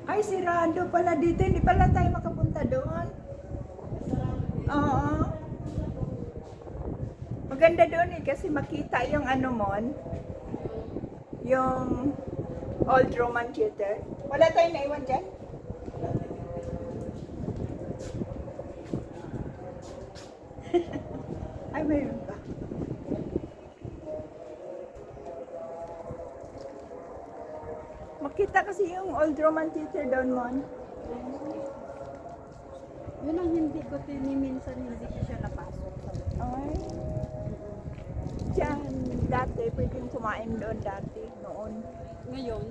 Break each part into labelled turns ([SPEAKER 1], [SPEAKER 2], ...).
[SPEAKER 1] Ay, sirado pala dito. Hindi pala tayo makapunta doon. Oo. Maganda doon eh kasi makita yung ano mon, yung old Roman theater. Wala tayong naiwan dyan? Ay, mayroon pa. Makita kasi yung old Roman theater doon mon.
[SPEAKER 2] Yun ang hindi ko minsan hindi ko siya napasok.
[SPEAKER 1] Ay. Diyan, dati, pwedeng kumain doon dati, noon.
[SPEAKER 2] Ngayon,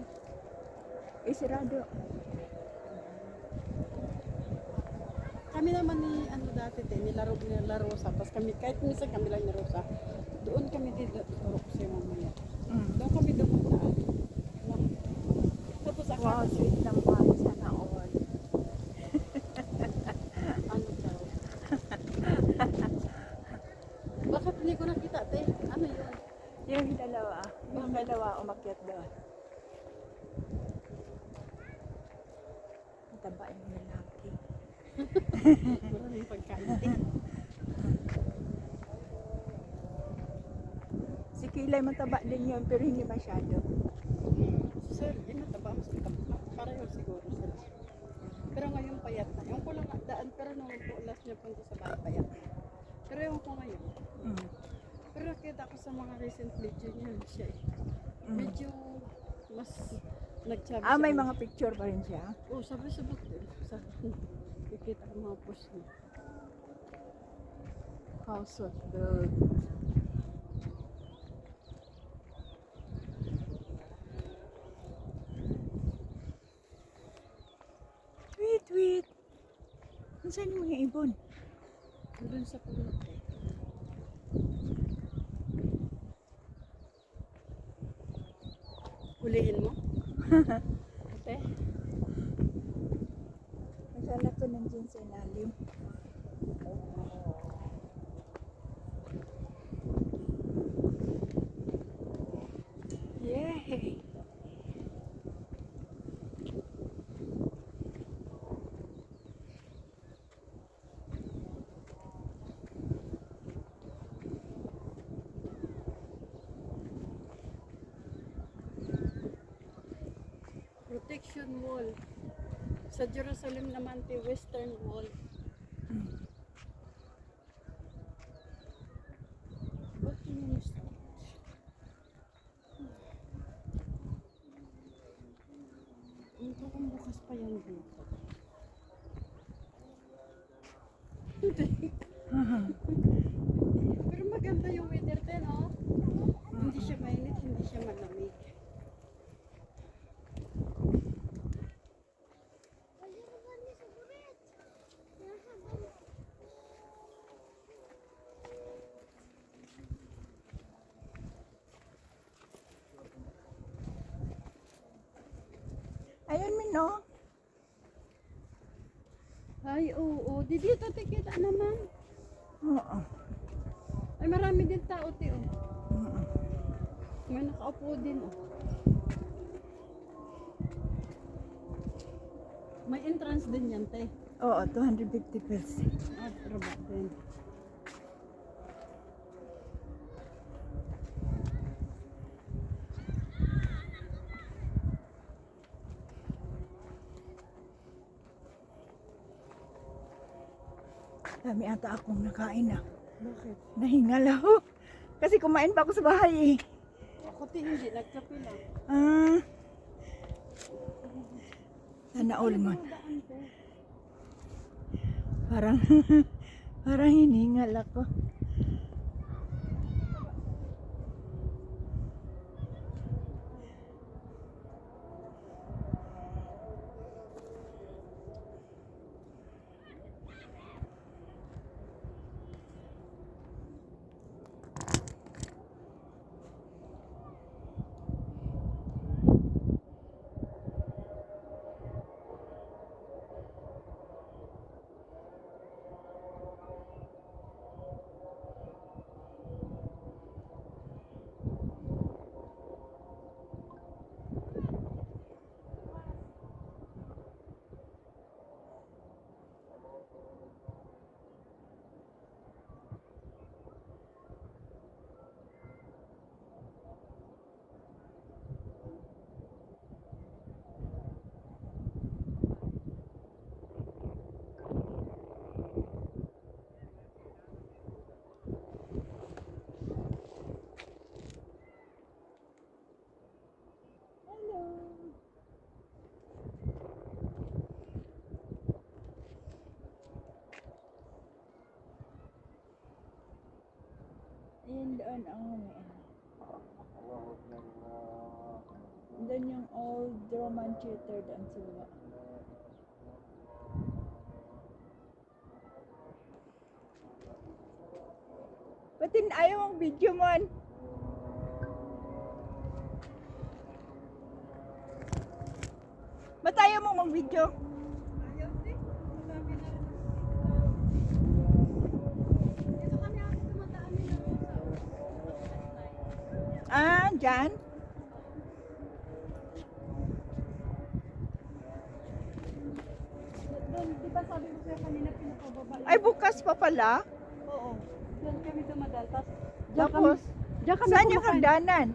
[SPEAKER 1] Eh, sirado.
[SPEAKER 2] kami naman ni ano dati nilaro nila Rosa. Tapos kami, kahit minsan kami lang ni Rosa, doon kami dito sa mamaya. Doon kami dumuntaan. No? Tapos
[SPEAKER 1] Wow,
[SPEAKER 2] akala
[SPEAKER 1] sweet naman. Sana all.
[SPEAKER 2] ano daw. Bakit hindi ko nakita, te? Ano yun?
[SPEAKER 1] Yung dalawa umakyat doon. Ang taba yung lalaki.
[SPEAKER 2] Maraming pagkain.
[SPEAKER 1] Si Kilay mataba din yun, pero hindi masyado.
[SPEAKER 2] Sir, yun nataba. Mas mataba. Pareho siguro sila. Pero ngayon payat na. Yung ko lang daan, pero nung po last niya punta sa bahay payat na. Pero yung ko ngayon.
[SPEAKER 1] Mm.
[SPEAKER 2] Pero nakita ko sa mga recent video niya, siya
[SPEAKER 1] Mm.
[SPEAKER 2] medyo mas nagsabi
[SPEAKER 1] Ah, may
[SPEAKER 2] siya.
[SPEAKER 1] mga picture pa rin siya.
[SPEAKER 2] Oo, sabi-sabot din. Nakikita ko mga post niya.
[SPEAKER 1] House of Gold. Wait, wait. Saan yung mga ibon?
[SPEAKER 2] Doon sa puno. Hulihin mo? Ate?
[SPEAKER 1] Nagkala ko nandiyan sa ilalim. Yay!
[SPEAKER 2] Protection Wall. Sa Jerusalem naman, the Western Wall. Ba't yun yung start? Ito kung bukas pa yan dito. Pero maganda yung weather din, no? Hindi siya mainit, hindi siya malamig.
[SPEAKER 1] Ayun, Min, no?
[SPEAKER 2] Ay, oo. Di dito tikita naman.
[SPEAKER 1] Oo.
[SPEAKER 2] Ay, marami din tao, te, oh.
[SPEAKER 1] Oo.
[SPEAKER 2] May nakaupo din, oh. May entrance din yan, te.
[SPEAKER 1] Oo, 250 pesos.
[SPEAKER 2] Ah, pero ba din?
[SPEAKER 1] Dami ata akong nakain na.
[SPEAKER 2] Bakit?
[SPEAKER 1] Nahingal ako. Kasi kumain pa ako sa bahay eh.
[SPEAKER 2] Ako, te, hindi. Nagkape lang.
[SPEAKER 1] Ah. Sana all man.
[SPEAKER 2] Daan, te.
[SPEAKER 1] Parang, parang hiningal ako. Doon, may ano. Doon yung old Roman theater doon sa baba. Ba't ayaw ang video mo? Ba't ayaw mong mag-video?
[SPEAKER 2] Ayaw din. Marami na rin. Dito kami ako tumataan ni La Rosa.
[SPEAKER 1] Dyan?
[SPEAKER 2] Doon, di ba sabi ko sa'yo kanina pinapababa?
[SPEAKER 1] Ay, bukas pa pala.
[SPEAKER 2] Oo. Doon kami dumadal.
[SPEAKER 1] Tapos,
[SPEAKER 2] diyan kami
[SPEAKER 1] saan yung
[SPEAKER 2] kumakain.
[SPEAKER 1] hagdanan?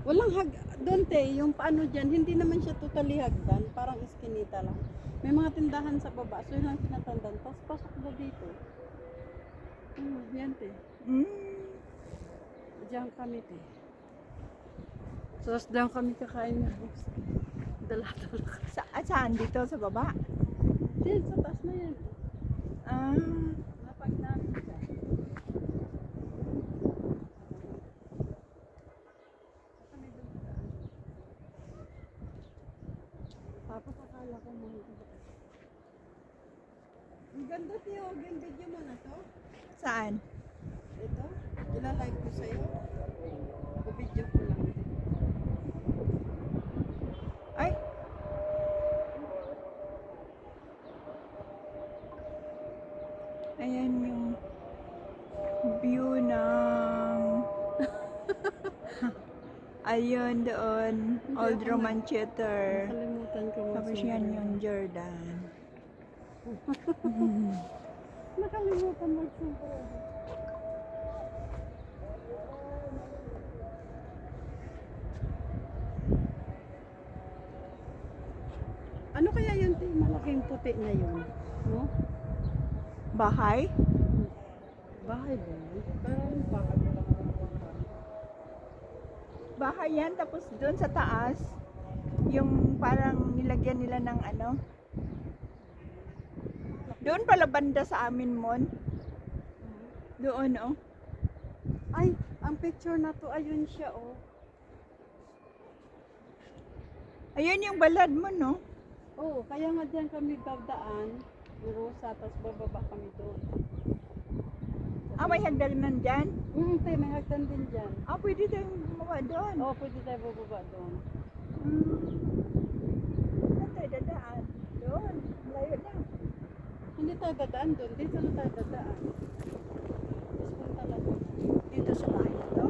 [SPEAKER 2] Walang doon te, yung paano dyan, hindi naman siya totally hagdan. Parang iskinita lang. May mga tindahan sa baba. So yun lang tinatandan. Tapos pasok na dito. Yan te. Diyan kami te. Tapos diyan kami kakain na. Dala-dala.
[SPEAKER 1] Saan? Dito sa baba?
[SPEAKER 2] Diyan sa taas na yan. Napag namin siya. Kami dumadaan. Tapos akala ko mga ang ganda tiyo, yung video mo na to.
[SPEAKER 1] Saan?
[SPEAKER 2] Ito, ilalike ko sa'yo. O video ko lang.
[SPEAKER 1] Ay. Ayan yung view ng ayun doon, Old Roman Theater.
[SPEAKER 2] Nakalimutan ko
[SPEAKER 1] Tapos yan yung Jordan.
[SPEAKER 2] Nakalimutan mag-super. Ano kaya yun, te? Malaking puti na yun? No?
[SPEAKER 1] Bahay?
[SPEAKER 2] Bahay ba yun? Parang bahay lang.
[SPEAKER 1] Bahay yan, tapos doon sa taas, yung parang nilagyan nila ng ano. Doon pala banda sa amin, Mon. Doon, oh.
[SPEAKER 2] Ay, ang picture na to, ayun siya, oh.
[SPEAKER 1] Ayun yung balad mo, no?
[SPEAKER 2] Oo, kaya nga diyan kami dadaan, yung Rosa, tapos bababa kami doon.
[SPEAKER 1] May hagdanan dyan?
[SPEAKER 2] Te, may hagdan din dyan.
[SPEAKER 1] Pwede tayong gumawa doon.
[SPEAKER 2] Oo, pwede tayo bababa doon.
[SPEAKER 1] Saan tayo dadaan? Doon. Layo na.
[SPEAKER 2] Hindi tayo dadaan doon, dito na tayo dadaan. Tapos punta lang doon.
[SPEAKER 1] Dito sa bahay na to.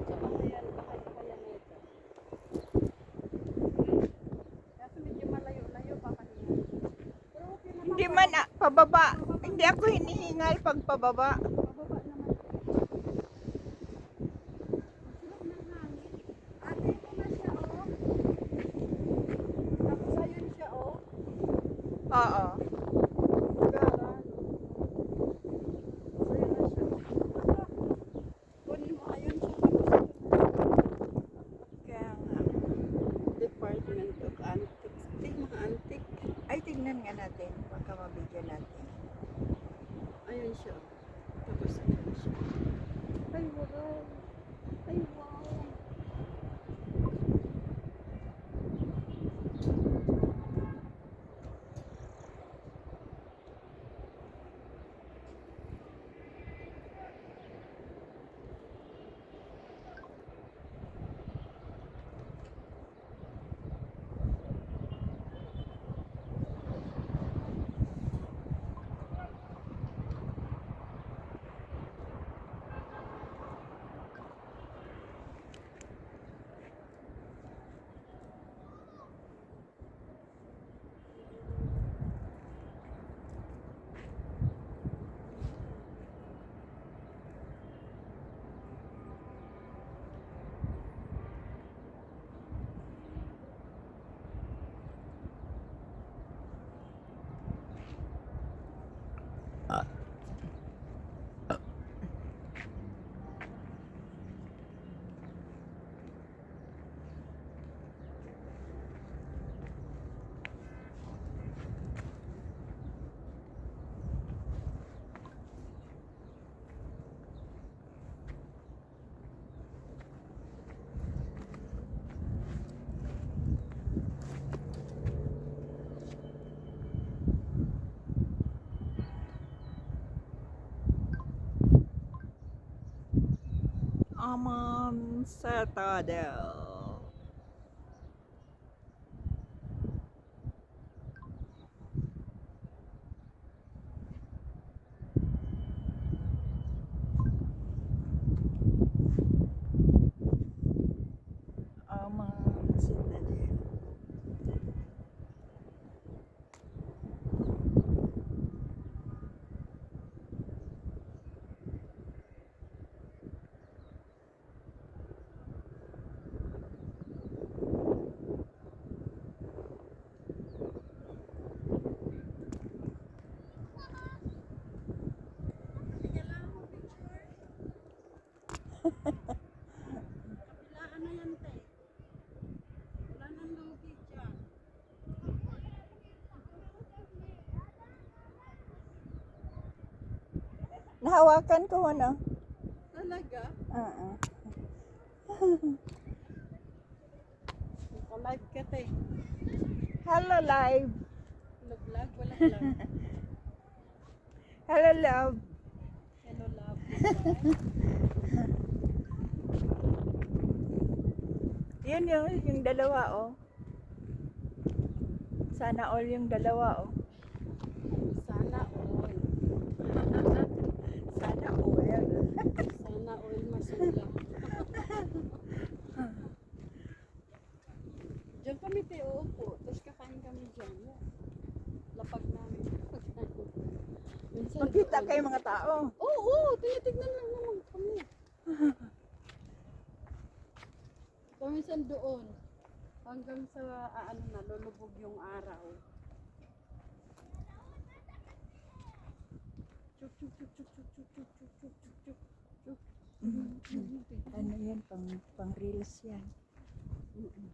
[SPEAKER 2] Sa bahayan na ito. Kasi medyo malayo-layo pa kanina. Pero okay naman.
[SPEAKER 1] Hindi man, pababa. Hindi ako hinihingal pag pababa.
[SPEAKER 2] Pababa naman. Sulok ng hangin. Ate, ito na siya, oh. Tapos ayun siya, oh.
[SPEAKER 1] Oo.
[SPEAKER 2] Garan. So, yun na siya. Kunin mo, ayun siya.
[SPEAKER 1] Kaya nga.
[SPEAKER 2] Department of Antiques. Mga antique.
[SPEAKER 1] Ay, tignan nga natin. Baka mabigyan natin.
[SPEAKER 2] Ayun siya. Tapos ayun siya. Ay, wow. Ay, wow.
[SPEAKER 1] naman sa Tadel. Aman sa Tadel.
[SPEAKER 2] Kapilaan na yan, te. Wala nang lugi dyan.
[SPEAKER 1] Nahawakan ko ano?
[SPEAKER 2] Talaga?
[SPEAKER 1] Oo.
[SPEAKER 2] Naka-live ka, te.
[SPEAKER 1] Hello live.
[SPEAKER 2] Vlog, wala vlog.
[SPEAKER 1] Hello love.
[SPEAKER 2] Hello, love.
[SPEAKER 1] Yun yung dalawa oh. Sana all yung dalawa oh.
[SPEAKER 2] Sana all.
[SPEAKER 1] Sana all.
[SPEAKER 2] Sana all masula. Diyan kami, te, uupo. Tapos kakain kami dyan. Lapag namin. Minsan
[SPEAKER 1] Magkita
[SPEAKER 2] doon.
[SPEAKER 1] kayo mga tao.
[SPEAKER 2] Oo, tinitignan lang naman kami. Paminsan doon. Hanggang sa ano na, lulubog yung araw. Chuk, chuk, chuk, chuk, chuk, chuk, chuk, chuk, chuk, chuk, chuk, chuk.
[SPEAKER 1] Ano yan, pang reels yan.
[SPEAKER 2] Mm-mm.